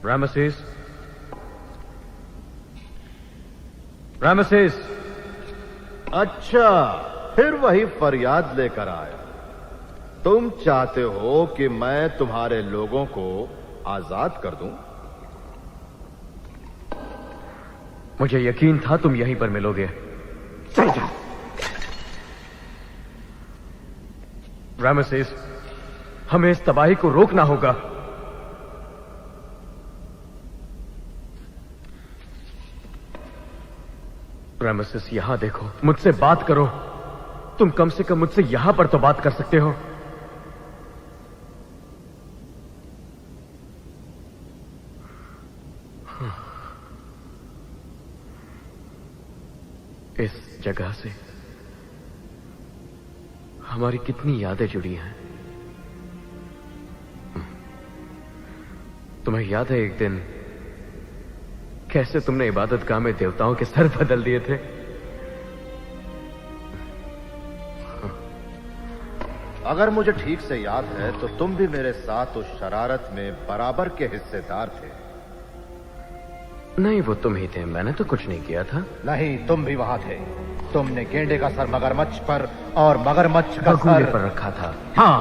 Ramesses, Ramesses. अच्छा, फिर वही फरियाद लेकर आए। तुम चाहते हो कि मैं तुम्हारे लोगों को आजाद कर दूं? मुझे यकीन था तुम यहीं पर मिलोगे। चल जाओ। रामेसेस, हमें इस तबाही को रोकना होगा। रामेसेस, यहां देखो, मुझसे बात करो। तुम कम से कम मुझसे यहां पर तो बात कर सकते हो। इस जगह से हमारी कितनी यादें जुड़ी हैं। तुम्हें याद है एक दिन कैसे तुमने इबादतगाह में देवताओं के सर बदल दिए थे? अगर मुझे ठीक से याद है तो तुम भी मेरे साथ उस शरारत में बराबर के हिस्सेदार थे। नहीं, वो तुम ही थे, मैंने तो कुछ नहीं किया था। नहीं, तुम भी वहां थे। तुमने गेंडे का सर मगरमच्छ पर और मगरमच्छ का बगुले सर पर रखा था। हाँ,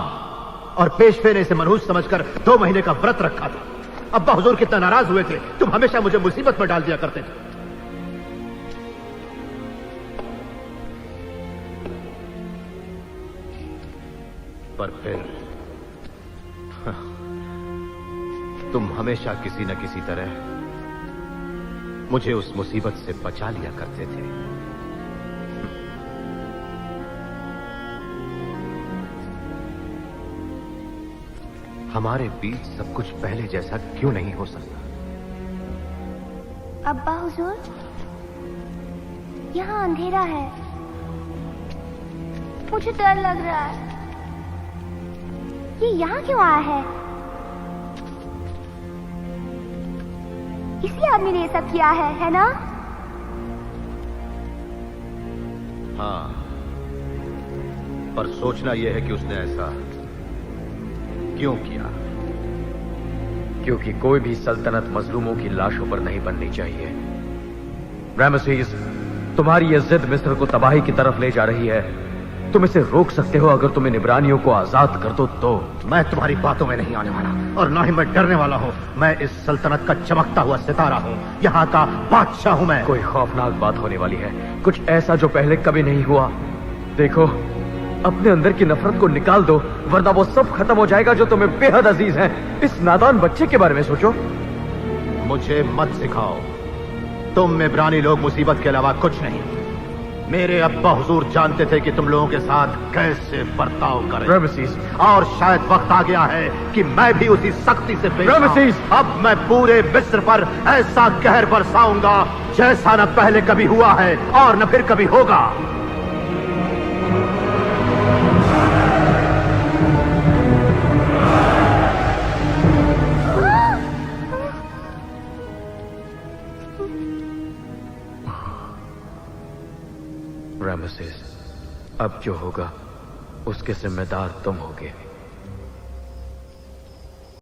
और पेश फेरे से मनहूस समझकर 2 महीने का व्रत रखा था। अब्बा हुजूर कितना नाराज हुए थे। तुम हमेशा मुझे मुसीबत में डाल दिया करते थे। पर फिर तुम हमेशा किसी न किसी तरह मुझे उस मुसीबत से बचा लिया करते थे। हमारे बीच सब कुछ पहले जैसा क्यों नहीं हो सकता? अब्बा हुजूर, यहाँ अंधेरा है, मुझे डर लग रहा है। ये यहाँ क्यों आया है? इसी आदमी ने ये सब किया है ना? हाँ, पर सोचना यह है कि उसने ऐसा क्यों किया। क्योंकि कोई भी सल्तनत मजलूमों की लाशों पर नहीं बननी चाहिए। रामेसेस, तुम्हारी यह जिद मिस्र को तबाही की तरफ ले जा रही है। तुम इसे रोक सकते हो अगर तुम इन इब्रानियों को आजाद कर दो तो। मैं तुम्हारी बातों में नहीं आने वाला और ना ही मैं डरने वाला हूँ। मैं इस सल्तनत का चमकता हुआ सितारा हूँ, यहाँ का बादशाह हूँ मैं। कोई खौफनाक बात होने वाली है, कुछ ऐसा जो पहले कभी नहीं हुआ। देखो, अपने अंदर की नफरत को निकाल दो, वरना वो सब खत्म हो जाएगा जो तुम्हें बेहद अजीज है। इस नादान बच्चे के बारे में सोचो। मुझे मत सिखाओ। तुम इब्रानी लोग मुसीबत के अलावा कुछ नहीं। मेरे अब्बा हुजूर जानते थे कि तुम लोगों के साथ कैसे बर्ताव करें। रामेसेस, और शायद वक्त आ गया है कि मैं भी उसी सख्ती से पेश आऊं। रामेसेस, अब मैं पूरे मिस्र पर ऐसा कहर बरसाऊंगा जैसा न पहले कभी हुआ है और न फिर कभी होगा। रामेसेस, अब जो होगा उसके जिम्मेदार तुम होगे।